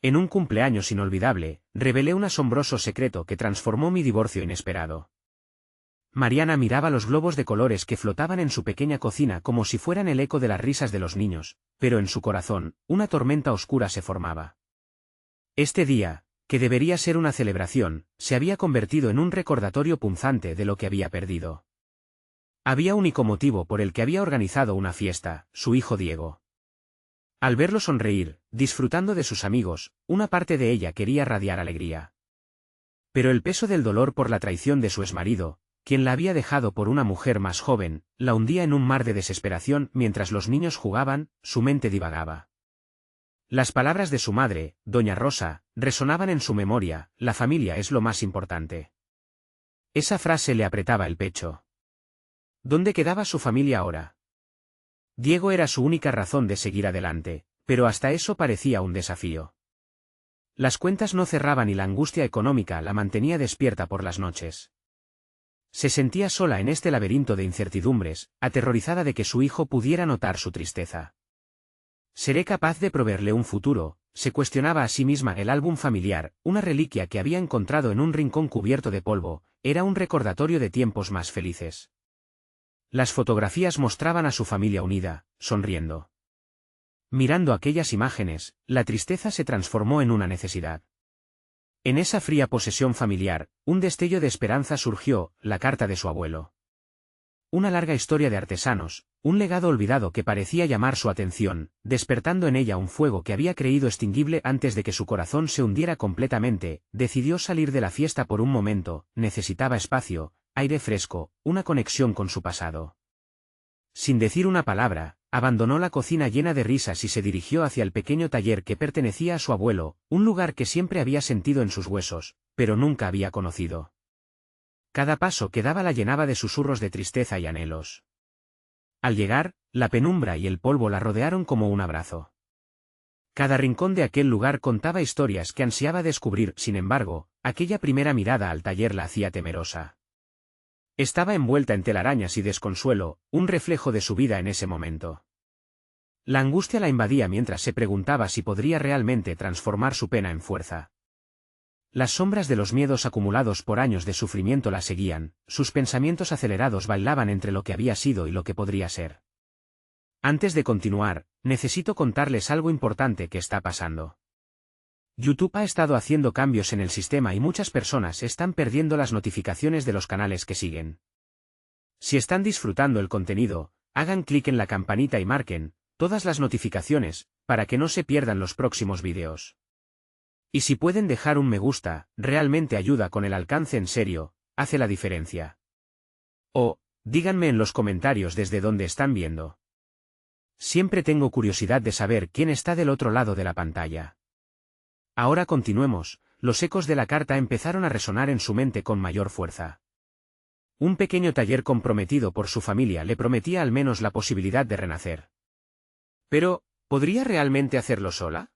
En un cumpleaños inolvidable, revelé un asombroso secreto que transformó mi divorcio inesperado. Mariana miraba los globos de colores que flotaban en su pequeña cocina como si fueran el eco de las risas de los niños, pero en su corazón, una tormenta oscura se formaba. Este día, que debería ser una celebración, se había convertido en un recordatorio punzante de lo que había perdido. Había único motivo por el que había organizado una fiesta, su hijo Diego. Al verlo sonreír, disfrutando de sus amigos, una parte de ella quería radiar alegría. Pero el peso del dolor por la traición de su exmarido, quien la había dejado por una mujer más joven, la hundía en un mar de desesperación mientras los niños jugaban, su mente divagaba. Las palabras de su madre, doña Rosa, resonaban en su memoria: la familia es lo más importante. Esa frase le apretaba el pecho. ¿Dónde quedaba su familia ahora? Diego era su única razón de seguir adelante, pero hasta eso parecía un desafío. Las cuentas no cerraban y la angustia económica la mantenía despierta por las noches. Se sentía sola en este laberinto de incertidumbres, aterrorizada de que su hijo pudiera notar su tristeza. ¿Seré capaz de proveerle un futuro?, se cuestionaba a sí misma. El álbum familiar, una reliquia que había encontrado en un rincón cubierto de polvo, era un recordatorio de tiempos más felices. Las fotografías mostraban a su familia unida, sonriendo. Mirando aquellas imágenes, la tristeza se transformó en una necesidad. En esa fría posesión familiar, un destello de esperanza surgió: la carta de su abuelo. Una larga historia de artesanos, un legado olvidado que parecía llamar su atención, despertando en ella un fuego que había creído extinguible antes de que su corazón se hundiera completamente. Decidió salir de la fiesta por un momento, necesitaba espacio, aire fresco, una conexión con su pasado. Sin decir una palabra, abandonó la cocina llena de risas y se dirigió hacia el pequeño taller que pertenecía a su abuelo, un lugar que siempre había sentido en sus huesos, pero nunca había conocido. Cada paso que daba la llenaba de susurros de tristeza y anhelos. Al llegar, la penumbra y el polvo la rodearon como un abrazo. Cada rincón de aquel lugar contaba historias que ansiaba descubrir. Sin embargo, aquella primera mirada al taller la hacía temerosa. Estaba envuelta en telarañas y desconsuelo, un reflejo de su vida en ese momento. La angustia la invadía mientras se preguntaba si podría realmente transformar su pena en fuerza. Las sombras de los miedos acumulados por años de sufrimiento la seguían, sus pensamientos acelerados bailaban entre lo que había sido y lo que podría ser. Antes de continuar, necesito contarles algo importante que está pasando. YouTube ha estado haciendo cambios en el sistema y muchas personas están perdiendo las notificaciones de los canales que siguen. Si están disfrutando el contenido, hagan clic en la campanita y marquen todas las notificaciones, para que no se pierdan los próximos vídeos. Y si pueden dejar un me gusta, realmente ayuda con el alcance. En serio, hace la diferencia. O, díganme en los comentarios desde dónde están viendo. Siempre tengo curiosidad de saber quién está del otro lado de la pantalla. Ahora continuemos. Los ecos de la carta empezaron a resonar en su mente con mayor fuerza. Un pequeño taller comprometido por su familia le prometía al menos la posibilidad de renacer. Pero, ¿podría realmente hacerlo sola?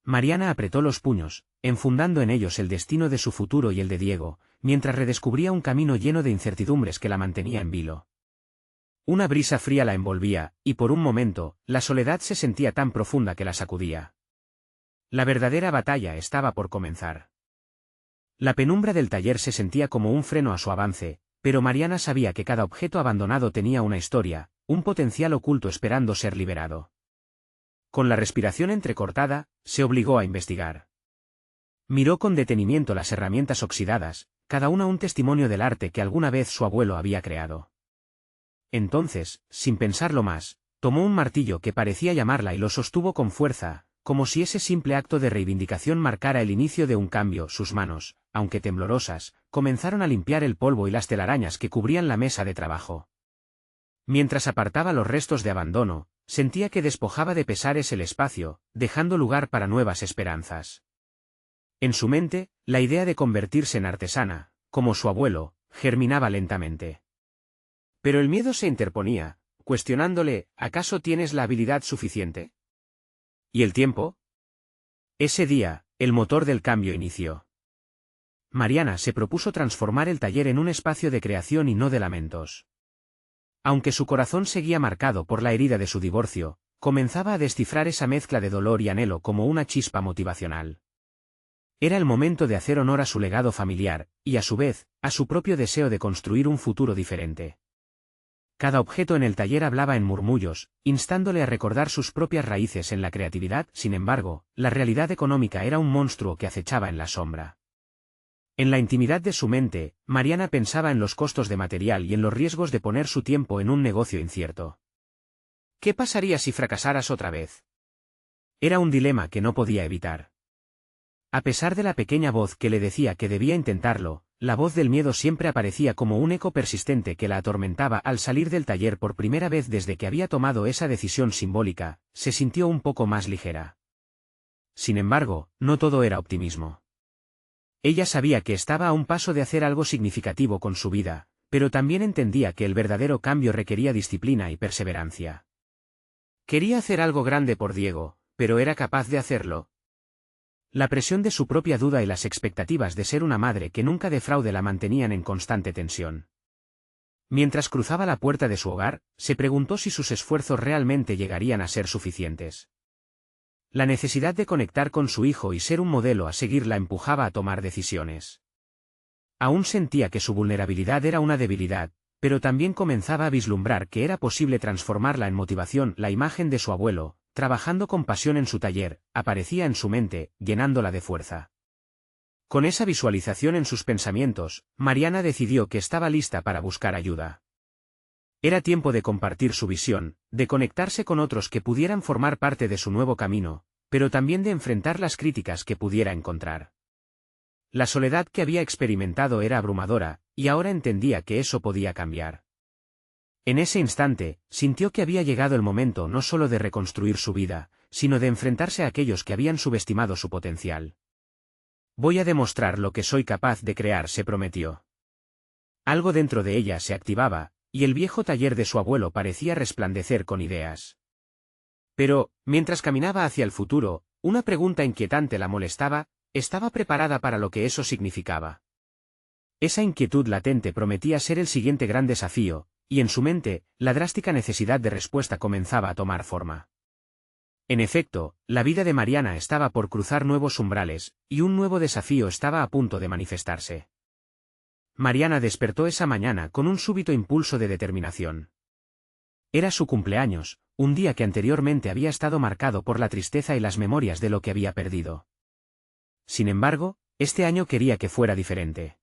Mariana apretó los puños, enfundando en ellos el destino de su futuro y el de Diego, mientras redescubría un camino lleno de incertidumbres que la mantenía en vilo. Una brisa fría la envolvía, y por un momento, la soledad se sentía tan profunda que la sacudía. La verdadera batalla estaba por comenzar. La penumbra del taller se sentía como un freno a su avance, pero Mariana sabía que cada objeto abandonado tenía una historia, un potencial oculto esperando ser liberado. Con la respiración entrecortada, se obligó a investigar. Miró con detenimiento las herramientas oxidadas, cada una un testimonio del arte que alguna vez su abuelo había creado. Entonces, sin pensarlo más, tomó un martillo que parecía llamarla y lo sostuvo con fuerza, como si ese simple acto de reivindicación marcara el inicio de un cambio. Sus manos, aunque temblorosas, comenzaron a limpiar el polvo y las telarañas que cubrían la mesa de trabajo. Mientras apartaba los restos de abandono, sentía que despojaba de pesares el espacio, dejando lugar para nuevas esperanzas. En su mente, la idea de convertirse en artesana, como su abuelo, germinaba lentamente. Pero el miedo se interponía, cuestionándole: ¿acaso tienes la habilidad suficiente? ¿Y el tiempo? Ese día, el motor del cambio inició. Mariana se propuso transformar el taller en un espacio de creación y no de lamentos. Aunque su corazón seguía marcado por la herida de su divorcio, comenzaba a descifrar esa mezcla de dolor y anhelo como una chispa motivacional. Era el momento de hacer honor a su legado familiar, y a su vez, a su propio deseo de construir un futuro diferente. Cada objeto en el taller hablaba en murmullos, instándole a recordar sus propias raíces en la creatividad. Sin embargo, la realidad económica era un monstruo que acechaba en la sombra. En la intimidad de su mente, Mariana pensaba en los costos de material y en los riesgos de poner su tiempo en un negocio incierto. ¿Qué pasaría si fracasaras otra vez? Era un dilema que no podía evitar. A pesar de la pequeña voz que le decía que debía intentarlo, la voz del miedo siempre aparecía como un eco persistente que la atormentaba. Al salir del taller por primera vez desde que había tomado esa decisión simbólica, se sintió un poco más ligera. Sin embargo, no todo era optimismo. Ella sabía que estaba a un paso de hacer algo significativo con su vida, pero también entendía que el verdadero cambio requería disciplina y perseverancia. Quería hacer algo grande por Diego, pero ¿era capaz de hacerlo? La presión de su propia duda y las expectativas de ser una madre que nunca defraude la mantenían en constante tensión. Mientras cruzaba la puerta de su hogar, se preguntó si sus esfuerzos realmente llegarían a ser suficientes. La necesidad de conectar con su hijo y ser un modelo a seguir la empujaba a tomar decisiones. Aún sentía que su vulnerabilidad era una debilidad, pero también comenzaba a vislumbrar que era posible transformarla en motivación. La imagen de su abuelo, trabajando con pasión en su taller, aparecía en su mente, llenándola de fuerza. Con esa visualización en sus pensamientos, Mariana decidió que estaba lista para buscar ayuda. Era tiempo de compartir su visión, de conectarse con otros que pudieran formar parte de su nuevo camino, pero también de enfrentar las críticas que pudiera encontrar. La soledad que había experimentado era abrumadora, y ahora entendía que eso podía cambiar. En ese instante, sintió que había llegado el momento no solo de reconstruir su vida, sino de enfrentarse a aquellos que habían subestimado su potencial. Voy a demostrar lo que soy capaz de crear, se prometió. Algo dentro de ella se activaba, y el viejo taller de su abuelo parecía resplandecer con ideas. Pero, mientras caminaba hacia el futuro, una pregunta inquietante la molestaba: ¿estaba preparada para lo que eso significaba? Esa inquietud latente prometía ser el siguiente gran desafío, y en su mente, la drástica necesidad de respuesta comenzaba a tomar forma. En efecto, la vida de Mariana estaba por cruzar nuevos umbrales, y un nuevo desafío estaba a punto de manifestarse. Mariana despertó esa mañana con un súbito impulso de determinación. Era su cumpleaños, un día que anteriormente había estado marcado por la tristeza y las memorias de lo que había perdido. Sin embargo, este año quería que fuera diferente.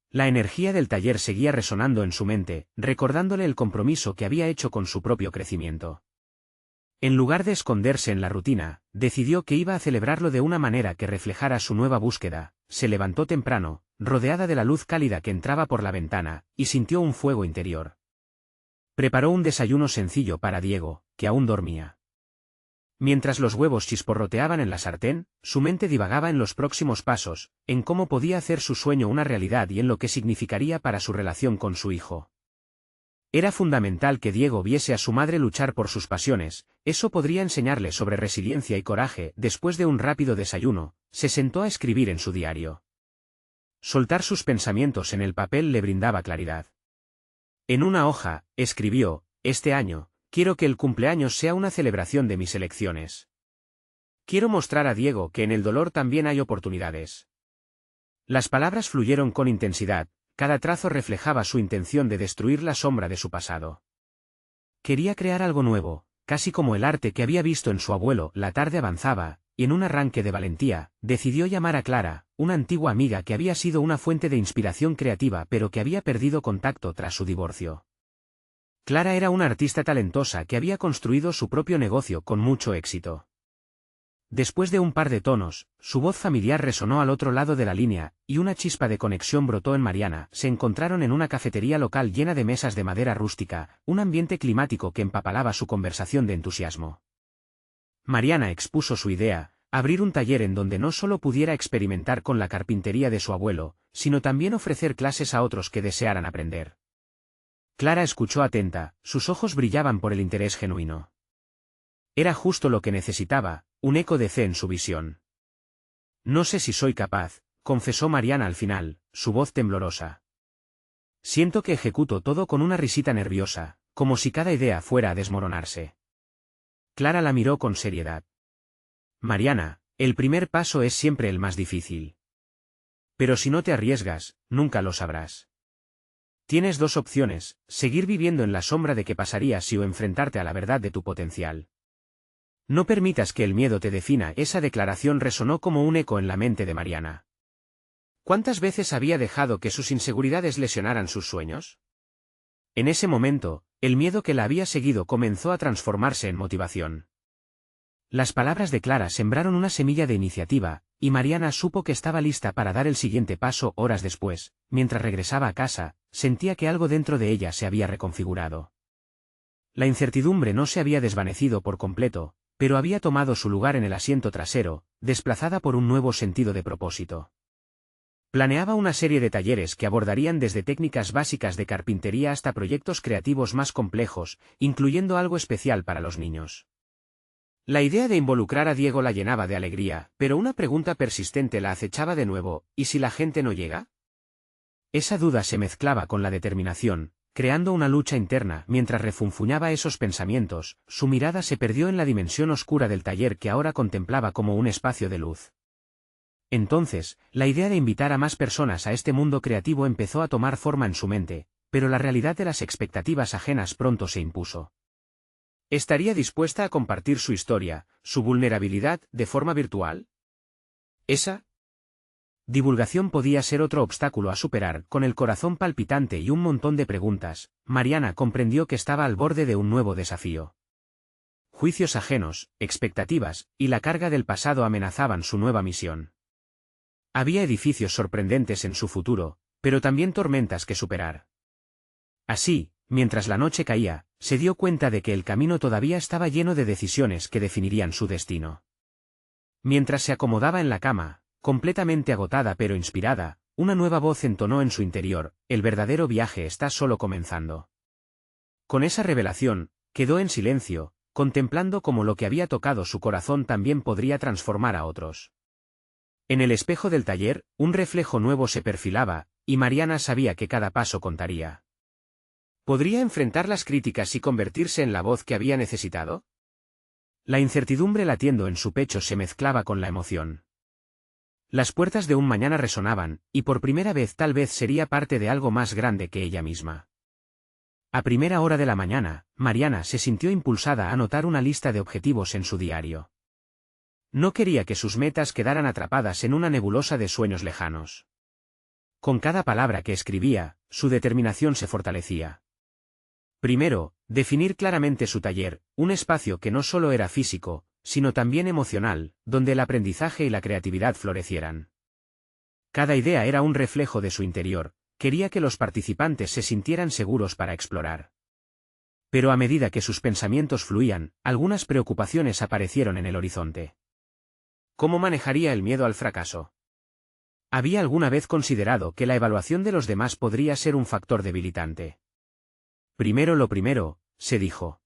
La energía del taller seguía resonando en su mente, recordándole el compromiso que había hecho con su propio crecimiento. En lugar de esconderse en la rutina, decidió que iba a celebrarlo de una manera que reflejara su nueva búsqueda. Se levantó temprano, rodeada de la luz cálida que entraba por la ventana, y sintió un fuego interior. Preparó un desayuno sencillo para Diego, que aún dormía. Mientras los huevos chisporroteaban en la sartén, su mente divagaba en los próximos pasos, en cómo podía hacer su sueño una realidad y en lo que significaría para su relación con su hijo. Era fundamental que Diego viese a su madre luchar por sus pasiones, eso podría enseñarle sobre resiliencia y coraje. Después de un rápido desayuno, se sentó a escribir en su diario. Soltar sus pensamientos en el papel le brindaba claridad. En una hoja, escribió: este año, quiero que el cumpleaños sea una celebración de mis elecciones. Quiero mostrar a Diego que en el dolor también hay oportunidades. Las palabras fluyeron con intensidad. Cada trazo reflejaba su intención de destruir la sombra de su pasado. Quería crear algo nuevo, casi como el arte que había visto en su abuelo. La tarde avanzaba, y en un arranque de valentía, decidió llamar a Clara, una antigua amiga que había sido una fuente de inspiración creativa pero que había perdido contacto tras su divorcio. Clara era una artista talentosa que había construido su propio negocio con mucho éxito. Después de un par de tonos, su voz familiar resonó al otro lado de la línea, y una chispa de conexión brotó en Mariana. Se encontraron en una cafetería local llena de mesas de madera rústica, un ambiente climático que empapelaba su conversación de entusiasmo. Mariana expuso su idea: abrir un taller en donde no solo pudiera experimentar con la carpintería de su abuelo, sino también ofrecer clases a otros que desearan aprender. Clara escuchó atenta, sus ojos brillaban por el interés genuino. Era justo lo que necesitaba, un eco de fe en su visión. No sé si soy capaz, confesó Mariana al final, su voz temblorosa. Siento que ejecuto todo con una risita nerviosa, como si cada idea fuera a desmoronarse. Clara la miró con seriedad. Mariana, el primer paso es siempre el más difícil. Pero si no te arriesgas, nunca lo sabrás. Tienes dos opciones, seguir viviendo en la sombra de qué pasaría si o enfrentarte a la verdad de tu potencial. No permitas que el miedo te defina. Esa declaración resonó como un eco en la mente de Mariana. ¿Cuántas veces había dejado que sus inseguridades lesionaran sus sueños? En ese momento, el miedo que la había seguido comenzó a transformarse en motivación. Las palabras de Clara sembraron una semilla de iniciativa, y Mariana supo que estaba lista para dar el siguiente paso. Horas después, mientras regresaba a casa, sentía que algo dentro de ella se había reconfigurado. La incertidumbre no se había desvanecido por completo, pero había tomado su lugar en el asiento trasero, desplazada por un nuevo sentido de propósito. Planeaba una serie de talleres que abordarían desde técnicas básicas de carpintería hasta proyectos creativos más complejos, incluyendo algo especial para los niños. La idea de involucrar a Diego la llenaba de alegría, pero una pregunta persistente la acechaba de nuevo: ¿y si la gente no llega? Esa duda se mezclaba con la determinación, creando una lucha interna. Mientras refunfuñaba esos pensamientos, su mirada se perdió en la dimensión oscura del taller que ahora contemplaba como un espacio de luz. Entonces, la idea de invitar a más personas a este mundo creativo empezó a tomar forma en su mente, pero la realidad de las expectativas ajenas pronto se impuso. ¿Estaría dispuesta a compartir su historia, su vulnerabilidad, de forma virtual? Esa divulgación podía ser otro obstáculo a superar. Con el corazón palpitante y un montón de preguntas, Mariana comprendió que estaba al borde de un nuevo desafío. Juicios ajenos, expectativas, y la carga del pasado amenazaban su nueva misión. Había edificios sorprendentes en su futuro, pero también tormentas que superar. Así, mientras la noche caía, se dio cuenta de que el camino todavía estaba lleno de decisiones que definirían su destino. Mientras se acomodaba en la cama, completamente agotada pero inspirada, una nueva voz entonó en su interior: el verdadero viaje está solo comenzando. Con esa revelación, quedó en silencio, contemplando cómo lo que había tocado su corazón también podría transformar a otros. En el espejo del taller, un reflejo nuevo se perfilaba, y Mariana sabía que cada paso contaría. ¿Podría enfrentar las críticas y convertirse en la voz que había necesitado? La incertidumbre latiendo en su pecho se mezclaba con la emoción. Las puertas de un mañana resonaban, y por primera vez tal vez sería parte de algo más grande que ella misma. A primera hora de la mañana, Mariana se sintió impulsada a anotar una lista de objetivos en su diario. No quería que sus metas quedaran atrapadas en una nebulosa de sueños lejanos. Con cada palabra que escribía, su determinación se fortalecía. Primero, definir claramente su taller, un espacio que no solo era físico, sino también emocional, donde el aprendizaje y la creatividad florecieran. Cada idea era un reflejo de su interior, quería que los participantes se sintieran seguros para explorar. Pero a medida que sus pensamientos fluían, algunas preocupaciones aparecieron en el horizonte. ¿Cómo manejaría el miedo al fracaso? ¿Había alguna vez considerado que la evaluación de los demás podría ser un factor debilitante? Primero lo primero, se dijo.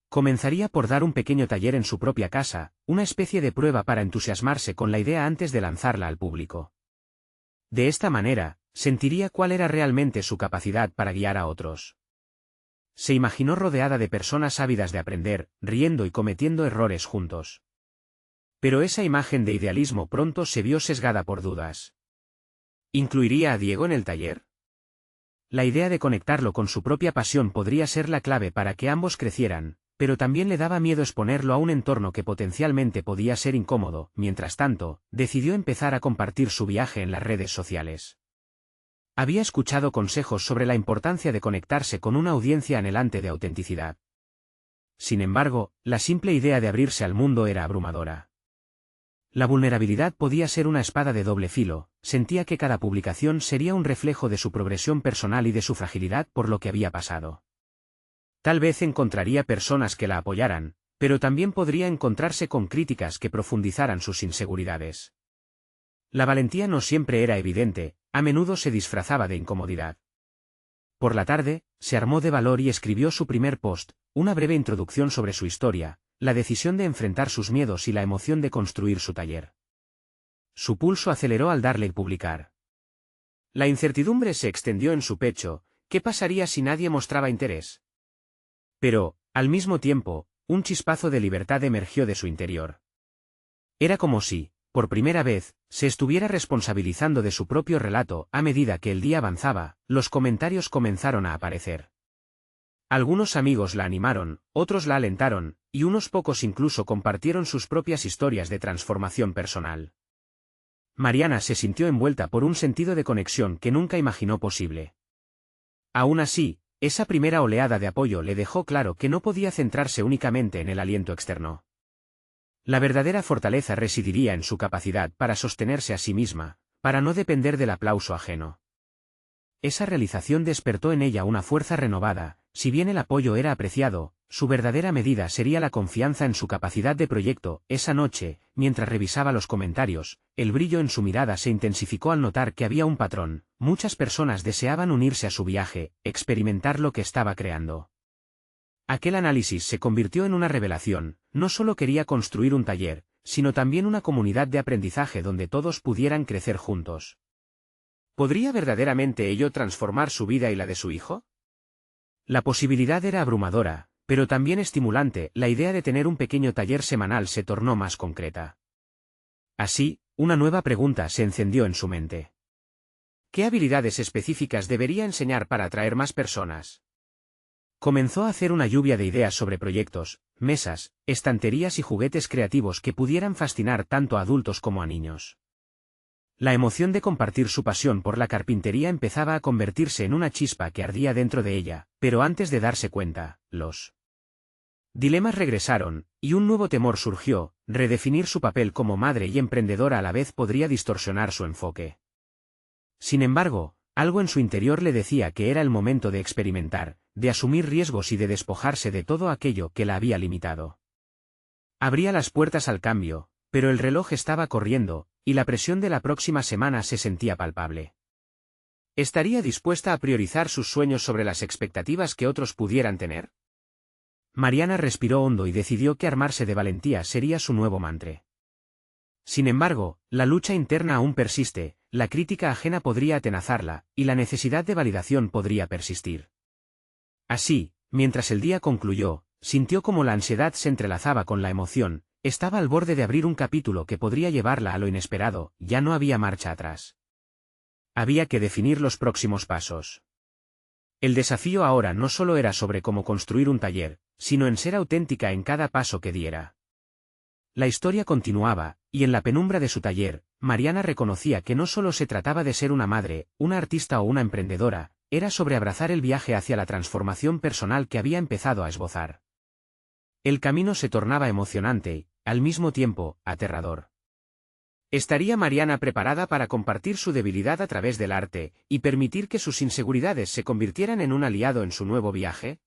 Comenzaría por dar un pequeño taller en su propia casa, una especie de prueba para entusiasmarse con la idea antes de lanzarla al público. De esta manera, sentiría cuál era realmente su capacidad para guiar a otros. Se imaginó rodeada de personas ávidas de aprender, riendo y cometiendo errores juntos. Pero esa imagen de idealismo pronto se vio sesgada por dudas. ¿Incluiría a Diego en el taller? La idea de conectarlo con su propia pasión podría ser la clave para que ambos crecieran, pero también le daba miedo exponerlo a un entorno que potencialmente podía ser incómodo. Mientras tanto, decidió empezar a compartir su viaje en las redes sociales. Había escuchado consejos sobre la importancia de conectarse con una audiencia anhelante de autenticidad. Sin embargo, la simple idea de abrirse al mundo era abrumadora. La vulnerabilidad podía ser una espada de doble filo. Sentía que cada publicación sería un reflejo de su progresión personal y de su fragilidad por lo que había pasado. Tal vez encontraría personas que la apoyaran, pero también podría encontrarse con críticas que profundizaran sus inseguridades. La valentía no siempre era evidente, a menudo se disfrazaba de incomodidad. Por la tarde, se armó de valor y escribió su primer post, una breve introducción sobre su historia, la decisión de enfrentar sus miedos y la emoción de construir su taller. Su pulso aceleró al darle y publicar. La incertidumbre se extendió en su pecho. ¿Qué pasaría si nadie mostraba interés? Pero, al mismo tiempo, un chispazo de libertad emergió de su interior. Era como si, por primera vez, se estuviera responsabilizando de su propio relato. A medida que el día avanzaba, los comentarios comenzaron a aparecer. Algunos amigos la animaron, otros la alentaron, y unos pocos incluso compartieron sus propias historias de transformación personal. Mariana se sintió envuelta por un sentido de conexión que nunca imaginó posible. Aún así, esa primera oleada de apoyo le dejó claro que no podía centrarse únicamente en el aliento externo. La verdadera fortaleza residiría en su capacidad para sostenerse a sí misma, para no depender del aplauso ajeno. Esa realización despertó en ella una fuerza renovada. Si bien el apoyo era apreciado, su verdadera medida sería la confianza en su capacidad de proyecto. Esa noche, mientras revisaba los comentarios, el brillo en su mirada se intensificó al notar que había un patrón. Muchas personas deseaban unirse a su viaje, experimentar lo que estaba creando. Aquel análisis se convirtió en una revelación. No solo quería construir un taller, sino también una comunidad de aprendizaje donde todos pudieran crecer juntos. ¿Podría verdaderamente ello transformar su vida y la de su hijo? La posibilidad era abrumadora, pero también estimulante. La idea de tener un pequeño taller semanal se tornó más concreta. Así, una nueva pregunta se encendió en su mente. ¿Qué habilidades específicas debería enseñar para atraer más personas? Comenzó a hacer una lluvia de ideas sobre proyectos, mesas, estanterías y juguetes creativos que pudieran fascinar tanto a adultos como a niños. La emoción de compartir su pasión por la carpintería empezaba a convertirse en una chispa que ardía dentro de ella, pero antes de darse cuenta, los dilemas regresaron, y un nuevo temor surgió. Redefinir su papel como madre y emprendedora a la vez podría distorsionar su enfoque. Sin embargo, algo en su interior le decía que era el momento de experimentar, de asumir riesgos y de despojarse de todo aquello que la había limitado. Abría las puertas al cambio, pero el reloj estaba corriendo, y la presión de la próxima semana se sentía palpable. ¿Estaría dispuesta a priorizar sus sueños sobre las expectativas que otros pudieran tener? Mariana respiró hondo y decidió que armarse de valentía sería su nuevo mantra. Sin embargo, la lucha interna aún persiste, la crítica ajena podría atenazarla, y la necesidad de validación podría persistir. Así, mientras el día concluyó, sintió como la ansiedad se entrelazaba con la emoción. Estaba al borde de abrir un capítulo que podría llevarla a lo inesperado. Ya no había marcha atrás. Había que definir los próximos pasos. El desafío ahora no solo era sobre cómo construir un taller, sino en ser auténtica en cada paso que diera. La historia continuaba, y en la penumbra de su taller, Mariana reconocía que no solo se trataba de ser una madre, una artista o una emprendedora, era sobre abrazar el viaje hacia la transformación personal que había empezado a esbozar. El camino se tornaba emocionante, al mismo tiempo, aterrador. ¿Estaría Mariana preparada para compartir su debilidad a través del arte, y permitir que sus inseguridades se convirtieran en un aliado en su nuevo viaje?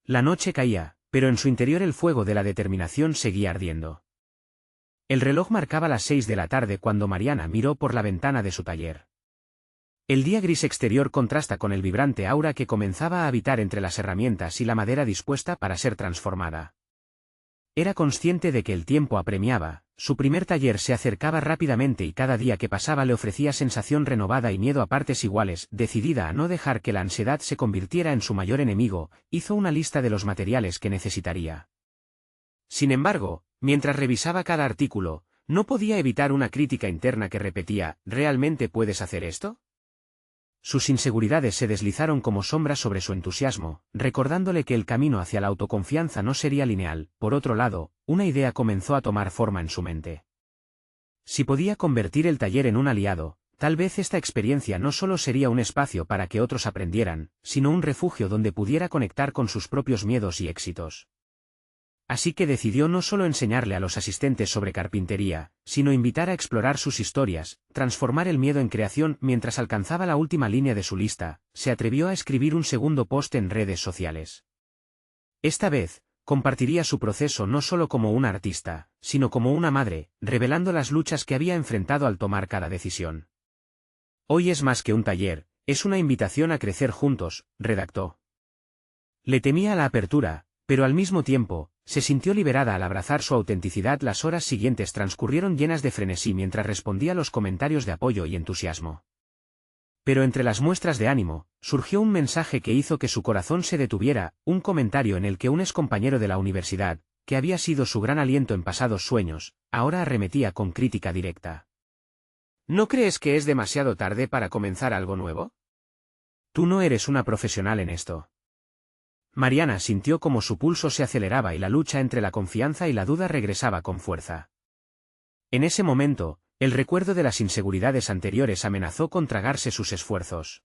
La noche caía, pero en su interior el fuego de la determinación seguía ardiendo. El reloj marcaba las 6 de la tarde cuando Mariana miró por la ventana de su taller. El día gris exterior contrasta con el vibrante aura que comenzaba a habitar entre las herramientas y la madera dispuesta para ser transformada. Era consciente de que el tiempo apremiaba. Su primer taller se acercaba rápidamente y cada día que pasaba le ofrecía sensación renovada y miedo a partes iguales. Decidida a no dejar que la ansiedad se convirtiera en su mayor enemigo, hizo una lista de los materiales que necesitaría. Sin embargo, mientras revisaba cada artículo, no podía evitar una crítica interna que repetía: ¿realmente puedes hacer esto? Sus inseguridades se deslizaron como sombras sobre su entusiasmo, recordándole que el camino hacia la autoconfianza no sería lineal. Por otro lado, una idea comenzó a tomar forma en su mente. Si podía convertir el taller en un aliado, tal vez esta experiencia no solo sería un espacio para que otros aprendieran, sino un refugio donde pudiera conectar con sus propios miedos y éxitos. Así que decidió no solo enseñarle a los asistentes sobre carpintería, sino invitar a explorar sus historias, transformar el miedo en creación. Mientras alcanzaba la última línea de su lista, se atrevió a escribir un segundo post en redes sociales. Esta vez, compartiría su proceso no solo como una artista, sino como una madre, revelando las luchas que había enfrentado al tomar cada decisión. Hoy es más que un taller, es una invitación a crecer juntos, redactó. Le temía la apertura, pero al mismo tiempo, se sintió liberada al abrazar su autenticidad. Las horas siguientes transcurrieron llenas de frenesí mientras respondía a los comentarios de apoyo y entusiasmo. Pero entre las muestras de ánimo, surgió un mensaje que hizo que su corazón se detuviera, un comentario en el que un excompañero de la universidad, que había sido su gran aliento en pasados sueños, ahora arremetía con crítica directa. ¿No crees que es demasiado tarde para comenzar algo nuevo? Tú no eres una profesional en esto. Mariana sintió como su pulso se aceleraba y la lucha entre la confianza y la duda regresaba con fuerza. En ese momento, el recuerdo de las inseguridades anteriores amenazó con tragarse sus esfuerzos.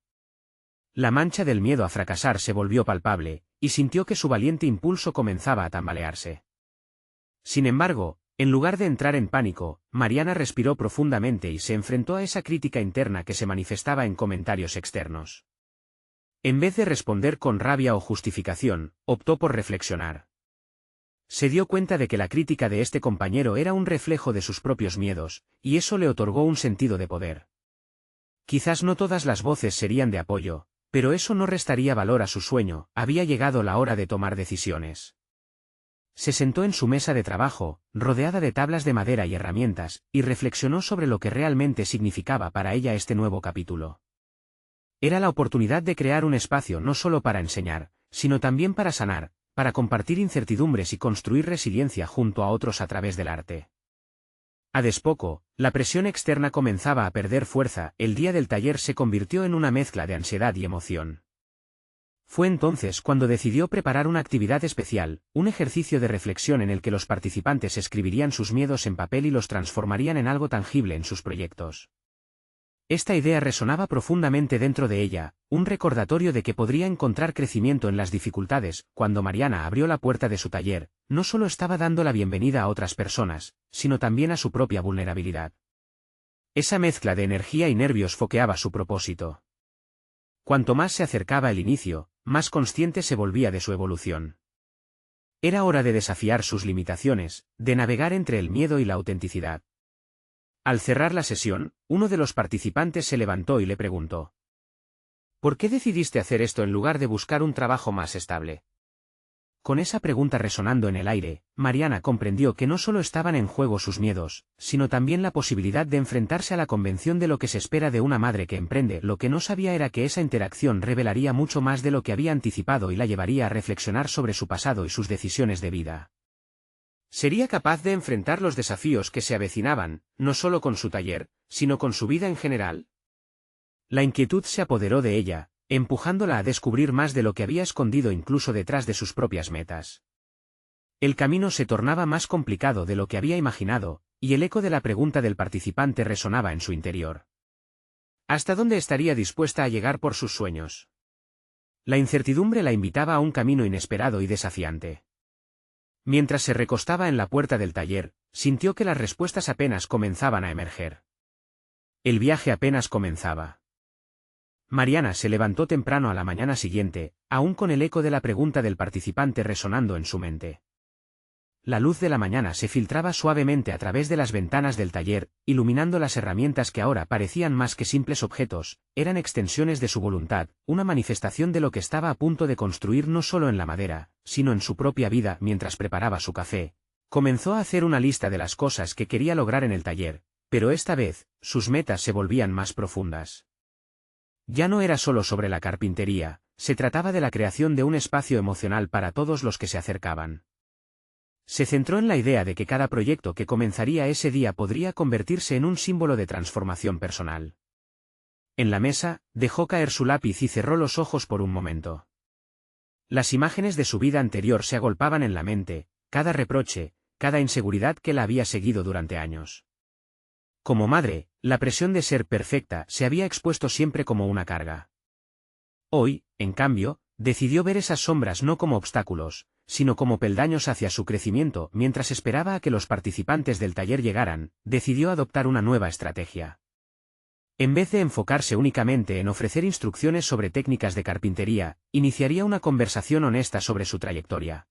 La mancha del miedo a fracasar se volvió palpable, y sintió que su valiente impulso comenzaba a tambalearse. Sin embargo, en lugar de entrar en pánico, Mariana respiró profundamente y se enfrentó a esa crítica interna que se manifestaba en comentarios externos. En vez de responder con rabia o justificación, optó por reflexionar. Se dio cuenta de que la crítica de este compañero era un reflejo de sus propios miedos, y eso le otorgó un sentido de poder. Quizás no todas las voces serían de apoyo, pero eso no restaría valor a su sueño, había llegado la hora de tomar decisiones. Se sentó en su mesa de trabajo, rodeada de tablas de madera y herramientas, y reflexionó sobre lo que realmente significaba para ella este nuevo capítulo. Era la oportunidad de crear un espacio no solo para enseñar, sino también para sanar, para compartir incertidumbres y construir resiliencia junto a otros a través del arte. A despoco, la presión externa comenzaba a perder fuerza, el día del taller se convirtió en una mezcla de ansiedad y emoción. Fue entonces cuando decidió preparar una actividad especial, un ejercicio de reflexión en el que los participantes escribirían sus miedos en papel y los transformarían en algo tangible en sus proyectos. Esta idea resonaba profundamente dentro de ella, un recordatorio de que podría encontrar crecimiento en las dificultades. Cuando Mariana abrió la puerta de su taller, no solo estaba dando la bienvenida a otras personas, sino también a su propia vulnerabilidad. Esa mezcla de energía y nervios foqueaba su propósito. Cuanto más se acercaba el inicio, más consciente se volvía de su evolución. Era hora de desafiar sus limitaciones, de navegar entre el miedo y la autenticidad. Al cerrar la sesión, uno de los participantes se levantó y le preguntó: ¿por qué decidiste hacer esto en lugar de buscar un trabajo más estable? Con esa pregunta resonando en el aire, Mariana comprendió que no solo estaban en juego sus miedos, sino también la posibilidad de enfrentarse a la convención de lo que se espera de una madre que emprende. Lo que no sabía era que esa interacción revelaría mucho más de lo que había anticipado y la llevaría a reflexionar sobre su pasado y sus decisiones de vida. ¿Sería capaz de enfrentar los desafíos que se avecinaban, no solo con su taller, sino con su vida en general? La inquietud se apoderó de ella, empujándola a descubrir más de lo que había escondido incluso detrás de sus propias metas. El camino se tornaba más complicado de lo que había imaginado, y el eco de la pregunta del participante resonaba en su interior. ¿Hasta dónde estaría dispuesta a llegar por sus sueños? La incertidumbre la invitaba a un camino inesperado y desafiante. Mientras se recostaba en la puerta del taller, sintió que las respuestas apenas comenzaban a emerger. El viaje apenas comenzaba. Mariana se levantó temprano a la mañana siguiente, aún con el eco de la pregunta del participante resonando en su mente. La luz de la mañana se filtraba suavemente a través de las ventanas del taller, iluminando las herramientas que ahora parecían más que simples objetos, eran extensiones de su voluntad, una manifestación de lo que estaba a punto de construir no solo en la madera, sino en su propia vida. Mientras preparaba su café, comenzó a hacer una lista de las cosas que quería lograr en el taller, pero esta vez, sus metas se volvían más profundas. Ya no era solo sobre la carpintería, se trataba de la creación de un espacio emocional para todos los que se acercaban. Se centró en la idea de que cada proyecto que comenzaría ese día podría convertirse en un símbolo de transformación personal. En la mesa, dejó caer su lápiz y cerró los ojos por un momento. Las imágenes de su vida anterior se agolpaban en la mente, cada reproche, cada inseguridad que la había seguido durante años. Como madre, la presión de ser perfecta se había expuesto siempre como una carga. Hoy, en cambio, decidió ver esas sombras no como obstáculos, sino como peldaños hacia su crecimiento. Mientras esperaba a que los participantes del taller llegaran, decidió adoptar una nueva estrategia. En vez de enfocarse únicamente en ofrecer instrucciones sobre técnicas de carpintería, iniciaría una conversación honesta sobre su trayectoria.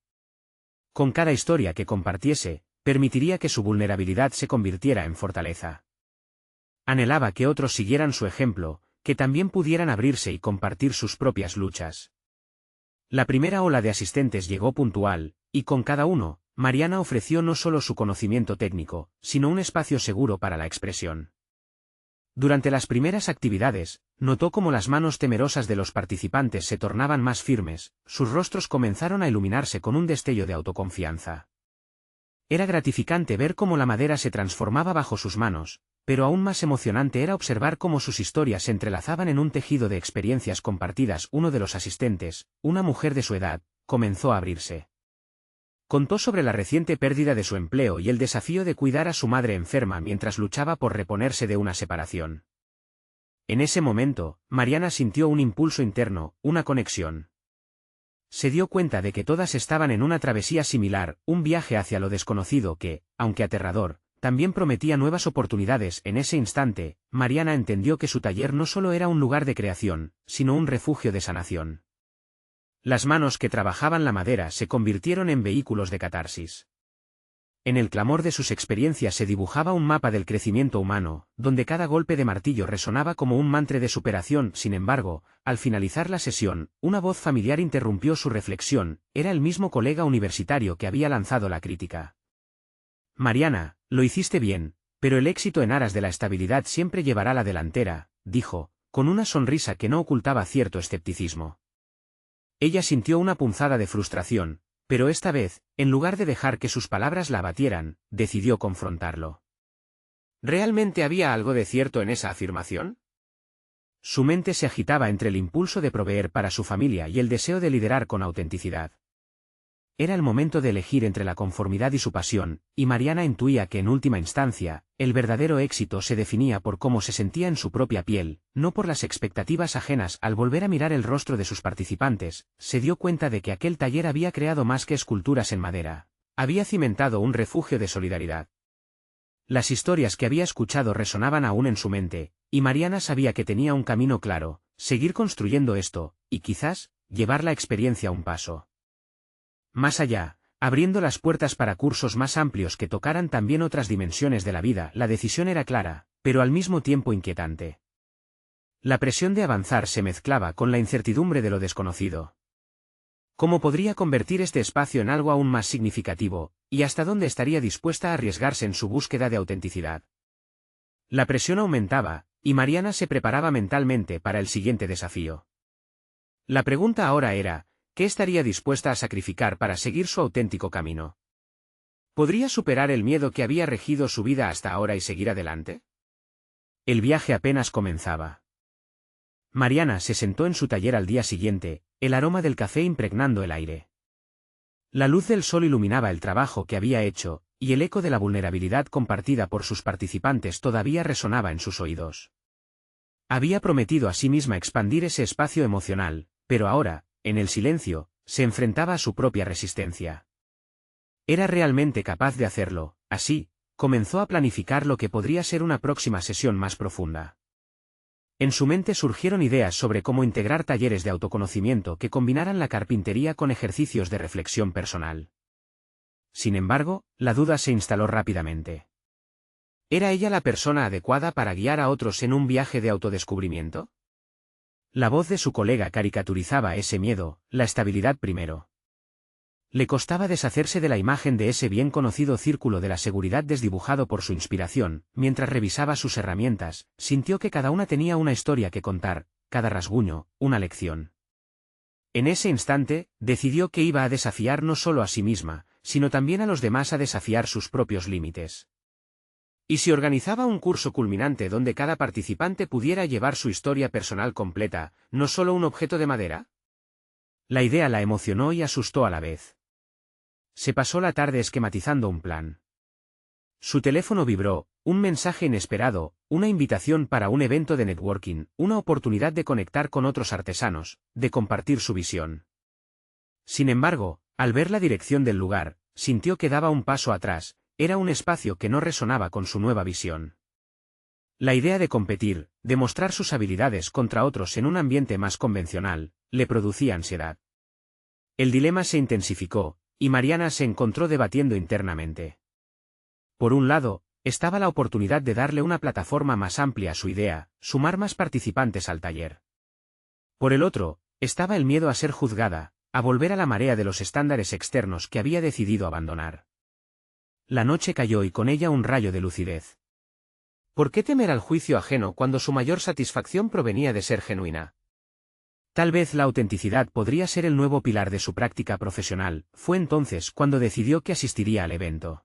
Con cada historia que compartiese, permitiría que su vulnerabilidad se convirtiera en fortaleza. Anhelaba que otros siguieran su ejemplo, que también pudieran abrirse y compartir sus propias luchas. La primera ola de asistentes llegó puntual, y con cada uno, Mariana ofreció no solo su conocimiento técnico, sino un espacio seguro para la expresión. Durante las primeras actividades, notó cómo las manos temerosas de los participantes se tornaban más firmes, sus rostros comenzaron a iluminarse con un destello de autoconfianza. Era gratificante ver cómo la madera se transformaba bajo sus manos, pero aún más emocionante era observar cómo sus historias se entrelazaban en un tejido de experiencias compartidas. Uno de los asistentes, una mujer de su edad, comenzó a abrirse. Contó sobre la reciente pérdida de su empleo y el desafío de cuidar a su madre enferma mientras luchaba por reponerse de una separación. En ese momento, Mariana sintió un impulso interno, una conexión. Se dio cuenta de que todas estaban en una travesía similar, un viaje hacia lo desconocido que, aunque aterrador, también prometía nuevas oportunidades. En ese instante, Mariana entendió que su taller no solo era un lugar de creación, sino un refugio de sanación. Las manos que trabajaban la madera se convirtieron en vehículos de catarsis. En el clamor de sus experiencias se dibujaba un mapa del crecimiento humano, donde cada golpe de martillo resonaba como un mantra de superación. Sin embargo, al finalizar la sesión, una voz familiar interrumpió su reflexión. Era el mismo colega universitario que había lanzado la crítica. Mariana, lo hiciste bien, pero el éxito en aras de la estabilidad siempre llevará la delantera, dijo, con una sonrisa que no ocultaba cierto escepticismo. Ella sintió una punzada de frustración, pero esta vez, en lugar de dejar que sus palabras la abatieran, decidió confrontarlo. ¿Realmente había algo de cierto en esa afirmación? Su mente se agitaba entre el impulso de proveer para su familia y el deseo de liderar con autenticidad. Era el momento de elegir entre la conformidad y su pasión, y Mariana intuía que en última instancia, el verdadero éxito se definía por cómo se sentía en su propia piel, no por las expectativas ajenas. Al volver a mirar el rostro de sus participantes, se dio cuenta de que aquel taller había creado más que esculturas en madera. Había cimentado un refugio de solidaridad. Las historias que había escuchado resonaban aún en su mente, y Mariana sabía que tenía un camino claro, seguir construyendo esto, y quizás, llevar la experiencia un paso más allá, abriendo las puertas para cursos más amplios que tocaran también otras dimensiones de la vida. La decisión era clara, pero al mismo tiempo inquietante. La presión de avanzar se mezclaba con la incertidumbre de lo desconocido. ¿Cómo podría convertir este espacio en algo aún más significativo, y hasta dónde estaría dispuesta a arriesgarse en su búsqueda de autenticidad? La presión aumentaba, y Mariana se preparaba mentalmente para el siguiente desafío. La pregunta ahora era, ¿qué estaría dispuesta a sacrificar para seguir su auténtico camino? ¿Podría superar el miedo que había regido su vida hasta ahora y seguir adelante? El viaje apenas comenzaba. Mariana se sentó en su taller al día siguiente, el aroma del café impregnando el aire. La luz del sol iluminaba el trabajo que había hecho, y el eco de la vulnerabilidad compartida por sus participantes todavía resonaba en sus oídos. Había prometido a sí misma expandir ese espacio emocional, pero ahora, en el silencio, se enfrentaba a su propia resistencia. ¿Era realmente capaz de hacerlo? Así, comenzó a planificar lo que podría ser una próxima sesión más profunda. En su mente surgieron ideas sobre cómo integrar talleres de autoconocimiento que combinaran la carpintería con ejercicios de reflexión personal. Sin embargo, la duda se instaló rápidamente. ¿Era ella la persona adecuada para guiar a otros en un viaje de autodescubrimiento? La voz de su colega caricaturizaba ese miedo, la estabilidad primero. Le costaba deshacerse de la imagen de ese bien conocido círculo de la seguridad desdibujado por su inspiración. Mientras revisaba sus herramientas, sintió que cada una tenía una historia que contar, cada rasguño, una lección. En ese instante, decidió que iba a desafiar no solo a sí misma, sino también a los demás a desafiar sus propios límites. ¿Y si organizaba un curso culminante donde cada participante pudiera llevar su historia personal completa, no solo un objeto de madera? La idea la emocionó y asustó a la vez. Se pasó la tarde esquematizando un plan. Su teléfono vibró, un mensaje inesperado, una invitación para un evento de networking, una oportunidad de conectar con otros artesanos, de compartir su visión. Sin embargo, al ver la dirección del lugar, sintió que daba un paso atrás. Era un espacio que no resonaba con su nueva visión. La idea de competir, de mostrar sus habilidades contra otros en un ambiente más convencional, le producía ansiedad. El dilema se intensificó, y Mariana se encontró debatiendo internamente. Por un lado, estaba la oportunidad de darle una plataforma más amplia a su idea, sumar más participantes al taller. Por el otro, estaba el miedo a ser juzgada, a volver a la marea de los estándares externos que había decidido abandonar. La noche cayó y con ella un rayo de lucidez. ¿Por qué temer al juicio ajeno cuando su mayor satisfacción provenía de ser genuina? Tal vez la autenticidad podría ser el nuevo pilar de su práctica profesional. Fue entonces cuando decidió que asistiría al evento.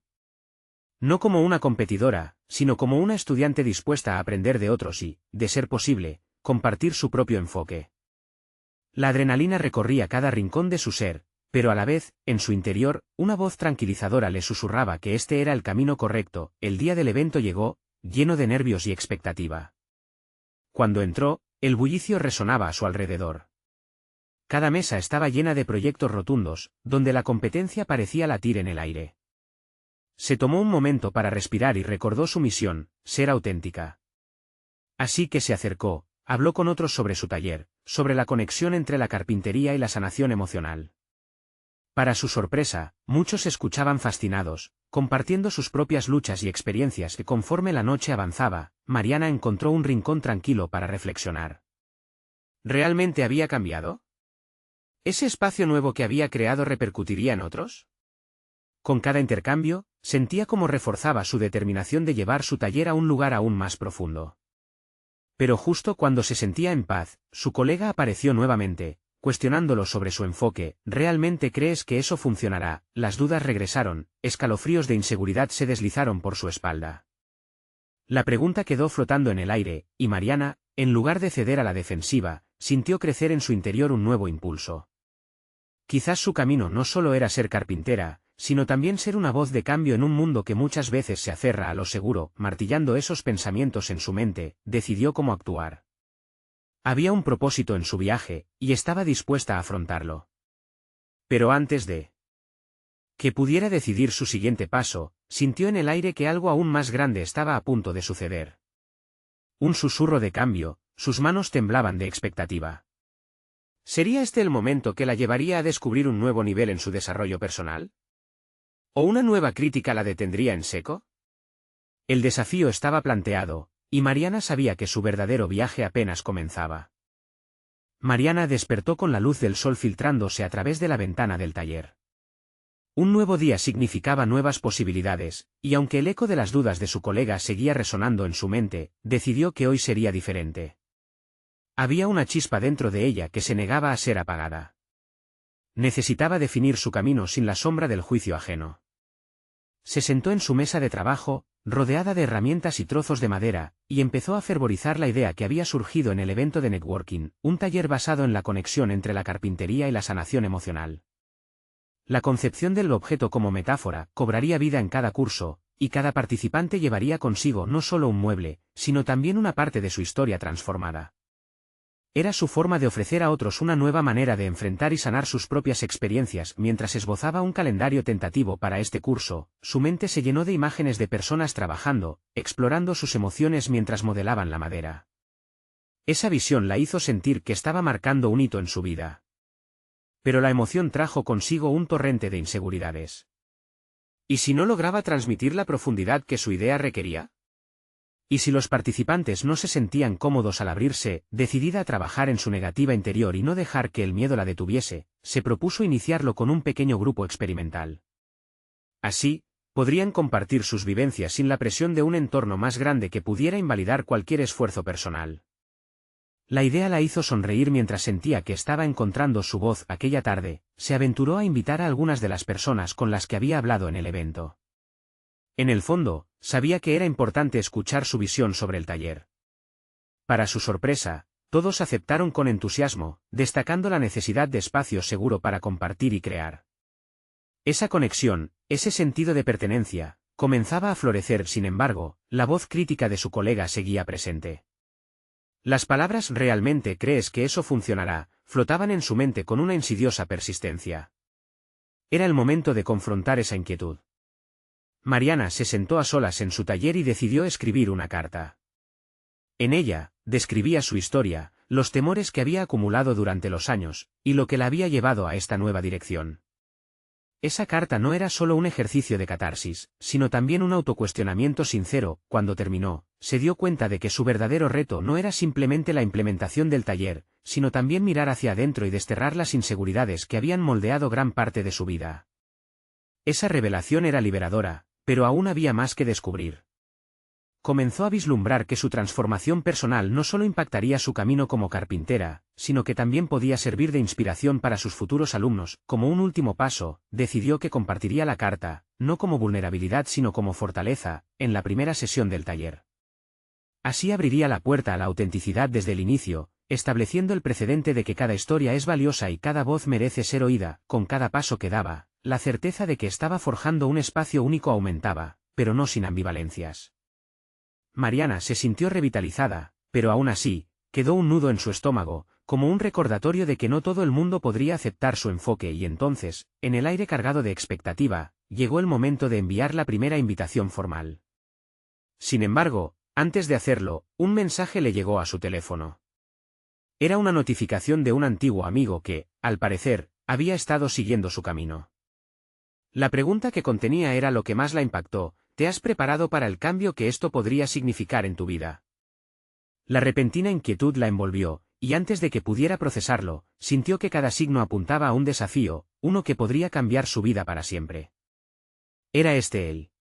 No como una competidora, sino como una estudiante dispuesta a aprender de otros y, de ser posible, compartir su propio enfoque. La adrenalina recorría cada rincón de su ser, pero a la vez, en su interior, una voz tranquilizadora le susurraba que este era el camino correcto. El día del evento llegó, lleno de nervios y expectativa. Cuando entró, el bullicio resonaba a su alrededor. Cada mesa estaba llena de proyectos rotundos, donde la competencia parecía latir en el aire. Se tomó un momento para respirar y recordó su misión, ser auténtica. Así que se acercó, habló con otros sobre su taller, sobre la conexión entre la carpintería y la sanación emocional. Para su sorpresa, muchos escuchaban fascinados, compartiendo sus propias luchas y experiencias que conforme la noche avanzaba, Mariana encontró un rincón tranquilo para reflexionar. ¿Realmente había cambiado? ¿Ese espacio nuevo que había creado repercutiría en otros? Con cada intercambio, sentía cómo reforzaba su determinación de llevar su taller a un lugar aún más profundo. Pero justo cuando se sentía en paz, su colega apareció nuevamente, cuestionándolo sobre su enfoque. ¿Realmente crees que eso funcionará? Las dudas regresaron, escalofríos de inseguridad se deslizaron por su espalda. La pregunta quedó flotando en el aire, y Mariana, en lugar de ceder a la defensiva, sintió crecer en su interior un nuevo impulso. Quizás su camino no solo era ser carpintera, sino también ser una voz de cambio en un mundo que muchas veces se aferra a lo seguro. Martillando esos pensamientos en su mente, decidió cómo actuar. Había un propósito en su viaje, y estaba dispuesta a afrontarlo. Pero antes de que pudiera decidir su siguiente paso, sintió en el aire que algo aún más grande estaba a punto de suceder. Un susurro de cambio, sus manos temblaban de expectativa. ¿Sería este el momento que la llevaría a descubrir un nuevo nivel en su desarrollo personal? ¿O una nueva crítica la detendría en seco? El desafío estaba planteado, y Mariana sabía que su verdadero viaje apenas comenzaba. Mariana despertó con la luz del sol filtrándose a través de la ventana del taller. Un nuevo día significaba nuevas posibilidades, y aunque el eco de las dudas de su colega seguía resonando en su mente, decidió que hoy sería diferente. Había una chispa dentro de ella que se negaba a ser apagada. Necesitaba definir su camino sin la sombra del juicio ajeno. Se sentó en su mesa de trabajo, rodeada de herramientas y trozos de madera, y empezó a fervorizar la idea que había surgido en el evento de networking, un taller basado en la conexión entre la carpintería y la sanación emocional. La concepción del objeto como metáfora cobraría vida en cada curso, y cada participante llevaría consigo no solo un mueble, sino también una parte de su historia transformada. Era su forma de ofrecer a otros una nueva manera de enfrentar y sanar sus propias experiencias. Mientras esbozaba un calendario tentativo para este curso, su mente se llenó de imágenes de personas trabajando, explorando sus emociones mientras modelaban la madera. Esa visión la hizo sentir que estaba marcando un hito en su vida. Pero la emoción trajo consigo un torrente de inseguridades. ¿Y si no lograba transmitir la profundidad que su idea requería? Y si los participantes no se sentían cómodos al abrirse, decidida a trabajar en su negativa interior y no dejar que el miedo la detuviese, se propuso iniciarlo con un pequeño grupo experimental. Así, podrían compartir sus vivencias sin la presión de un entorno más grande que pudiera invalidar cualquier esfuerzo personal. La idea la hizo sonreír mientras sentía que estaba encontrando su voz. Aquella tarde, se aventuró a invitar a algunas de las personas con las que había hablado en el evento. En el fondo, sabía que era importante escuchar su visión sobre el taller. Para su sorpresa, todos aceptaron con entusiasmo, destacando la necesidad de espacio seguro para compartir y crear. Esa conexión, ese sentido de pertenencia, comenzaba a florecer. Sin embargo, la voz crítica de su colega seguía presente. Las palabras «¿realmente crees que eso funcionará?» flotaban en su mente con una insidiosa persistencia. Era el momento de confrontar esa inquietud. Mariana se sentó a solas en su taller y decidió escribir una carta. En ella, describía su historia, los temores que había acumulado durante los años, y lo que la había llevado a esta nueva dirección. Esa carta no era solo un ejercicio de catarsis, sino también un autocuestionamiento sincero. Cuando terminó, se dio cuenta de que su verdadero reto no era simplemente la implementación del taller, sino también mirar hacia adentro y desterrar las inseguridades que habían moldeado gran parte de su vida. Esa revelación era liberadora, pero aún había más que descubrir. comenzó a vislumbrar que su transformación personal no solo impactaría su camino como carpintera, sino que también podía servir de inspiración para sus futuros alumnos. Como un último paso, decidió que compartiría la carta, no como vulnerabilidad sino como fortaleza, en la primera sesión del taller. Así abriría la puerta a la autenticidad desde el inicio, estableciendo el precedente de que cada historia es valiosa y cada voz merece ser oída. Con cada paso que daba, la certeza de que estaba forjando un espacio único aumentaba, pero no sin ambivalencias. Mariana se sintió revitalizada, pero aún así, quedó un nudo en su estómago, como un recordatorio de que no todo el mundo podría aceptar su enfoque y entonces, en el aire cargado de expectativa, llegó el momento de enviar la primera invitación formal. Sin embargo, antes de hacerlo, un mensaje le llegó a su teléfono. Era una notificación de un antiguo amigo que, al parecer, había estado siguiendo su camino. La pregunta que contenía era lo que más la impactó: ¿te has preparado para el cambio que esto podría significar en tu vida? La repentina inquietud la envolvió, y antes de que pudiera procesarlo, sintió que cada signo apuntaba a un desafío, uno que podría cambiar su vida para siempre. ¿Era este el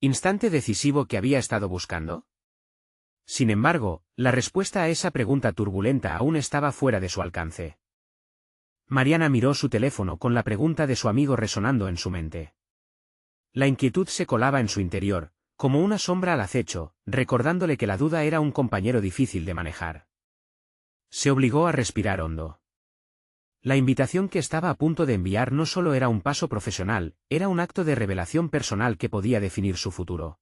instante decisivo que había estado buscando? Sin embargo, la respuesta a esa pregunta turbulenta aún estaba fuera de su alcance. Mariana miró su teléfono con la pregunta de su amigo resonando en su mente. La inquietud se colaba en su interior, como una sombra al acecho, recordándole que la duda era un compañero difícil de manejar. Se obligó a respirar hondo. La invitación que estaba a punto de enviar no solo era un paso profesional, era un acto de revelación personal que podía definir su futuro.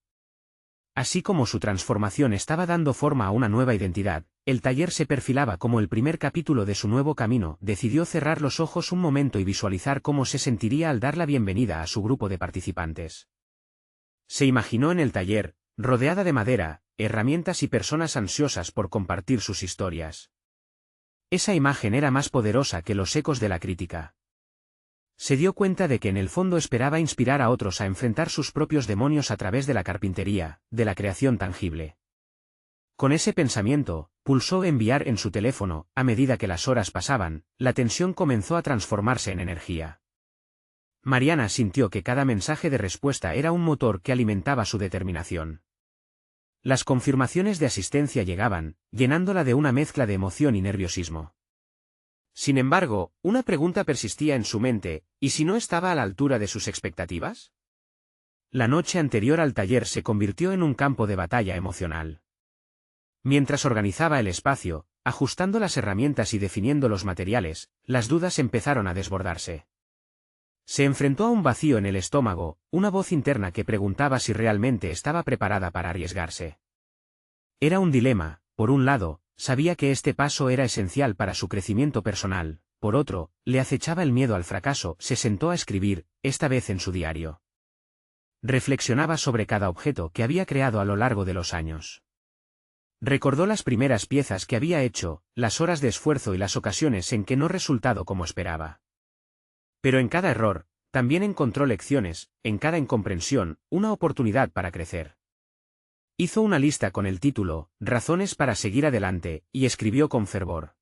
Así como su transformación estaba dando forma a una nueva identidad, el taller se perfilaba como el primer capítulo de su nuevo camino. Decidió cerrar los ojos un momento y visualizar cómo se sentiría al dar la bienvenida a su grupo de participantes. Se imaginó en el taller, rodeada de madera, herramientas y personas ansiosas por compartir sus historias. Esa imagen era más poderosa que los ecos de la crítica. Se dio cuenta de que en el fondo esperaba inspirar a otros a enfrentar sus propios demonios a través de la carpintería, de la creación tangible. Con ese pensamiento, pulsó enviar en su teléfono. A medida que las horas pasaban, la tensión comenzó a transformarse en energía. Mariana sintió que cada mensaje de respuesta era un motor que alimentaba su determinación. Las confirmaciones de asistencia llegaban, llenándola de una mezcla de emoción y nerviosismo. Sin embargo, una pregunta persistía en su mente: ¿y si no estaba a la altura de sus expectativas? La noche anterior al taller se convirtió en un campo de batalla emocional. Mientras organizaba el espacio, ajustando las herramientas y definiendo los materiales, las dudas empezaron a desbordarse. Se enfrentó a un vacío en el estómago, una voz interna que preguntaba si realmente estaba preparada para arriesgarse. Era un dilema. Por un lado, sabía que este paso era esencial para su crecimiento personal; por otro, le acechaba el miedo al fracaso. Se sentó a escribir, esta vez en su diario. Reflexionaba sobre cada objeto que había creado a lo largo de los años. Recordó las primeras piezas que había hecho, las horas de esfuerzo y las ocasiones en que no resultado como esperaba. Pero en cada error, también encontró lecciones; en cada incomprensión, una oportunidad para crecer. Hizo una lista con el título, Razones para seguir adelante, y escribió con fervor.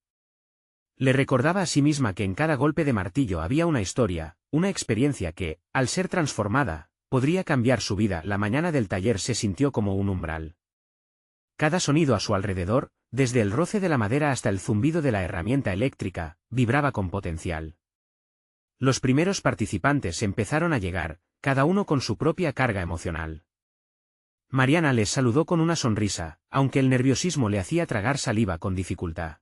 Le recordaba a sí misma que en cada golpe de martillo había una historia, una experiencia que, al ser transformada, podría cambiar su vida. La mañana del taller se sintió como un umbral. Cada sonido a su alrededor, desde el roce de la madera hasta el zumbido de la herramienta eléctrica, vibraba con potencial. Los primeros participantes empezaron a llegar, cada uno con su propia carga emocional. Mariana les saludó con una sonrisa, aunque el nerviosismo le hacía tragar saliva con dificultad.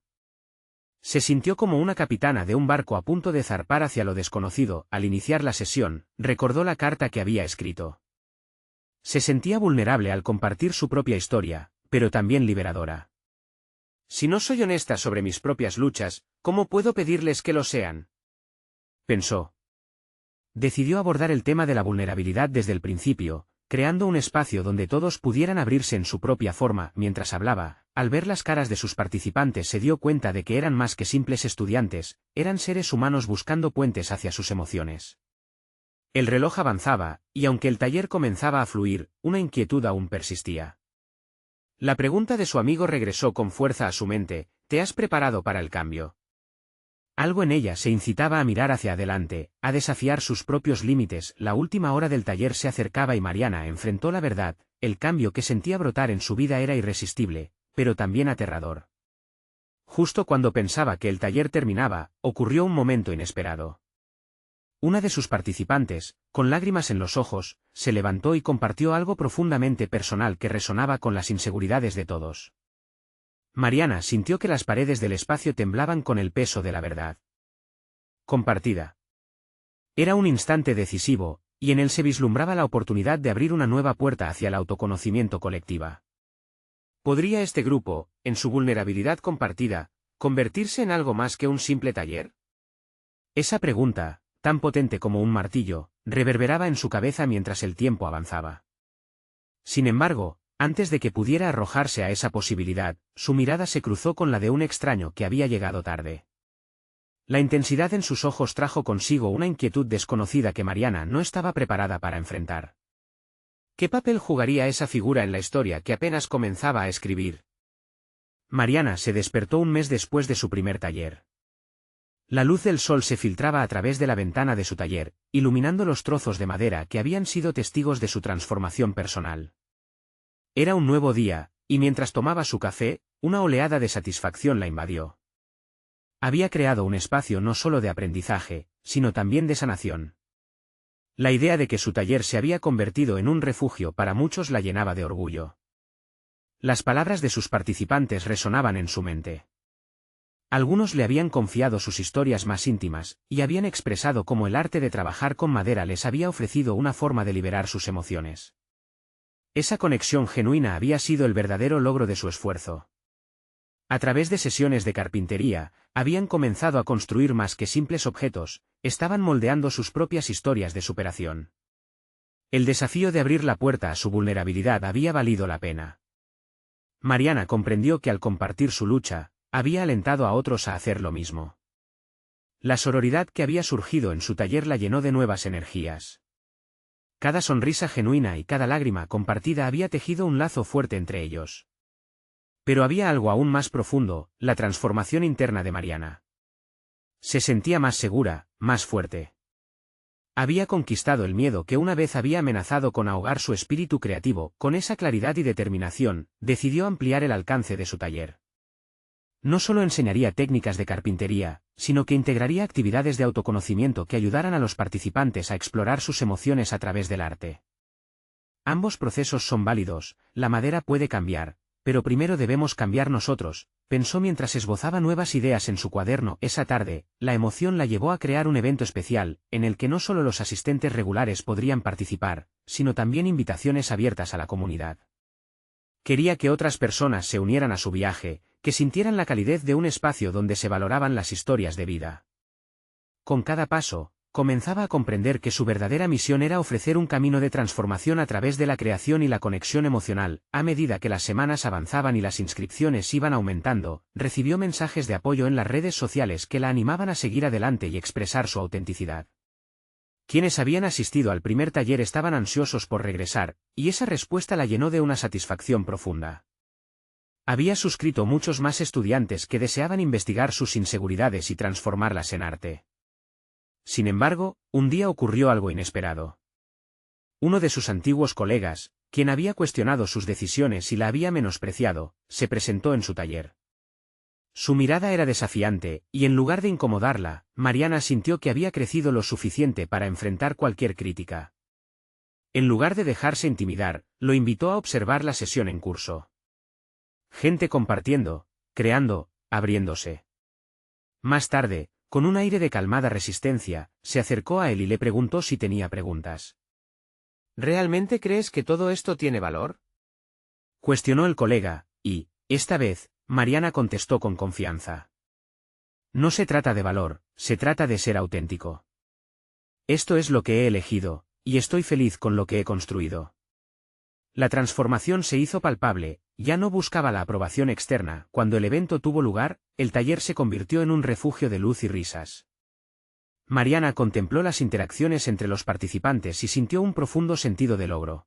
Se sintió como una capitana de un barco a punto de zarpar hacia lo desconocido. Al iniciar la sesión, recordó la carta que había escrito. Se sentía vulnerable al compartir su propia historia, pero también liberadora. Si no soy honesta sobre mis propias luchas, ¿cómo puedo pedirles que lo sean?, pensó. Decidió abordar el tema de la vulnerabilidad desde el principio, creando un espacio donde todos pudieran abrirse en su propia forma. Mientras hablaba, al ver las caras de sus participantes se dio cuenta de que eran más que simples estudiantes, eran seres humanos buscando puentes hacia sus emociones. El reloj avanzaba, y aunque el taller comenzaba a fluir, una inquietud aún persistía. La pregunta de su amigo regresó con fuerza a su mente: ¿te has preparado para el cambio? Algo en ella se incitaba a mirar hacia adelante, a desafiar sus propios límites. La última hora del taller se acercaba y Mariana enfrentó la verdad. El cambio que sentía brotar en su vida era irresistible, pero también aterrador. Justo cuando pensaba que el taller terminaba, ocurrió un momento inesperado. Una de sus participantes, con lágrimas en los ojos, se levantó y compartió algo profundamente personal que resonaba con las inseguridades de todos. Mariana sintió que las paredes del espacio temblaban con el peso de la verdad compartida. Era un instante decisivo, y en él se vislumbraba la oportunidad de abrir una nueva puerta hacia el autoconocimiento colectiva. ¿Podría este grupo, en su vulnerabilidad compartida, convertirse en algo más que un simple taller? Esa pregunta, tan potente como un martillo, reverberaba en su cabeza mientras el tiempo avanzaba. Sin embargo, antes de que pudiera arrojarse a esa posibilidad, su mirada se cruzó con la de un extraño que había llegado tarde. La intensidad en sus ojos trajo consigo una inquietud desconocida que Mariana no estaba preparada para enfrentar. ¿Qué papel jugaría esa figura en la historia que apenas comenzaba a escribir? Mariana se despertó un mes después de su primer taller. La luz del sol se filtraba a través de la ventana de su taller, iluminando los trozos de madera que habían sido testigos de su transformación personal. Era un nuevo día, y mientras tomaba su café, una oleada de satisfacción la invadió. Había creado un espacio no solo de aprendizaje, sino también de sanación. La idea de que su taller se había convertido en un refugio para muchos la llenaba de orgullo. Las palabras de sus participantes resonaban en su mente. Algunos le habían confiado sus historias más íntimas, y habían expresado cómo el arte de trabajar con madera les había ofrecido una forma de liberar sus emociones. Esa conexión genuina había sido el verdadero logro de su esfuerzo. A través de sesiones de carpintería, habían comenzado a construir más que simples objetos, estaban moldeando sus propias historias de superación. El desafío de abrir la puerta a su vulnerabilidad había valido la pena. Mariana comprendió que al compartir su lucha, había alentado a otros a hacer lo mismo. La sororidad que había surgido en su taller la llenó de nuevas energías. Cada sonrisa genuina y cada lágrima compartida había tejido un lazo fuerte entre ellos. Pero había algo aún más profundo, la transformación interna de Mariana. Se sentía más segura, más fuerte. Había conquistado el miedo que una vez había amenazado con ahogar su espíritu creativo. Con esa claridad y determinación, decidió ampliar el alcance de su taller. No solo enseñaría técnicas de carpintería, sino que integraría actividades de autoconocimiento que ayudaran a los participantes a explorar sus emociones a través del arte. Ambos procesos son válidos, la madera puede cambiar, pero primero debemos cambiar nosotros, pensó mientras esbozaba nuevas ideas en su cuaderno. Esa tarde, la emoción la llevó a crear un evento especial, en el que no solo los asistentes regulares podrían participar, sino también invitaciones abiertas a la comunidad. Quería que otras personas se unieran a su viaje, que sintieran la calidez de un espacio donde se valoraban las historias de vida. Con cada paso, comenzaba a comprender que su verdadera misión era ofrecer un camino de transformación a través de la creación y la conexión emocional. A medida que las semanas avanzaban y las inscripciones iban aumentando, recibió mensajes de apoyo en las redes sociales que la animaban a seguir adelante y expresar su autenticidad. Quienes habían asistido al primer taller estaban ansiosos por regresar, y esa respuesta la llenó de una satisfacción profunda. Había suscrito muchos más estudiantes que deseaban investigar sus inseguridades y transformarlas en arte. Sin embargo, un día ocurrió algo inesperado. Uno de sus antiguos colegas, quien había cuestionado sus decisiones y la había menospreciado, se presentó en su taller. Su mirada era desafiante, y en lugar de incomodarla, Mariana sintió que había crecido lo suficiente para enfrentar cualquier crítica. En lugar de dejarse intimidar, lo invitó a observar la sesión en curso. Gente compartiendo, creando, abriéndose. Más tarde, con un aire de calmada resistencia, se acercó a él y le preguntó si tenía preguntas. ¿Realmente crees que todo esto tiene valor?, cuestionó el colega, y, esta vez, Mariana contestó con confianza. No se trata de valor, se trata de ser auténtico. Esto es lo que he elegido, y estoy feliz con lo que he construido. La transformación se hizo palpable, ya no buscaba la aprobación externa. Cuando el evento tuvo lugar, el taller se convirtió en un refugio de luz y risas. Mariana contempló las interacciones entre los participantes y sintió un profundo sentido de logro.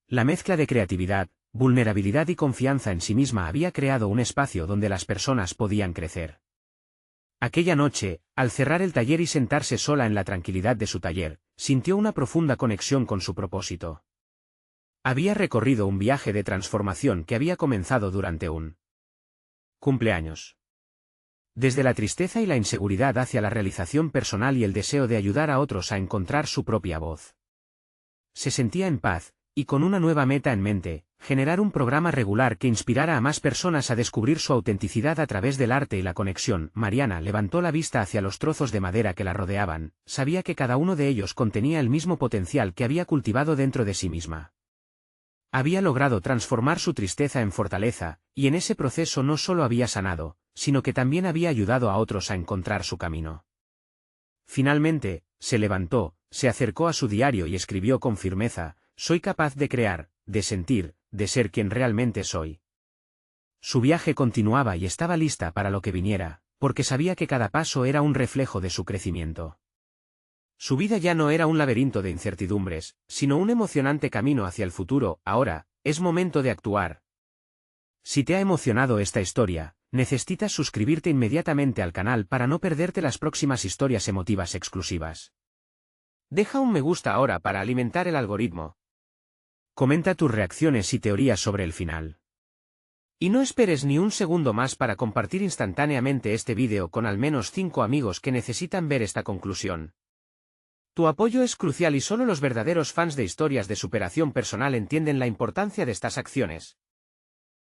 La mezcla de creatividad, vulnerabilidad y confianza en sí misma había creado un espacio donde las personas podían crecer. Aquella noche, al cerrar el taller y sentarse sola en la tranquilidad de su taller, sintió una profunda conexión con su propósito. Había recorrido un viaje de transformación que había comenzado durante un cumpleaños. Desde la tristeza y la inseguridad hacia la realización personal y el deseo de ayudar a otros a encontrar su propia voz. Se sentía en paz, y con una nueva meta en mente, generar un programa regular que inspirara a más personas a descubrir su autenticidad a través del arte y la conexión. Mariana levantó la vista hacia los trozos de madera que la rodeaban, sabía que cada uno de ellos contenía el mismo potencial que había cultivado dentro de sí misma. Había logrado transformar su tristeza en fortaleza, y en ese proceso no solo había sanado, sino que también había ayudado a otros a encontrar su camino. Finalmente, se levantó, se acercó a su diario y escribió con firmeza: «Soy capaz de crear, de sentir, de ser quien realmente soy». Su viaje continuaba y estaba lista para lo que viniera, porque sabía que cada paso era un reflejo de su crecimiento. Su vida ya no era un laberinto de incertidumbres, sino un emocionante camino hacia el futuro. Ahora, es momento de actuar. Si te ha emocionado esta historia, necesitas suscribirte inmediatamente al canal para no perderte las próximas historias emotivas exclusivas. Deja un me gusta ahora para alimentar el algoritmo. Comenta tus reacciones y teorías sobre el final. Y no esperes ni un segundo más para compartir instantáneamente este vídeo con al menos 5 amigos que necesitan ver esta conclusión. Tu apoyo es crucial y solo los verdaderos fans de historias de superación personal entienden la importancia de estas acciones.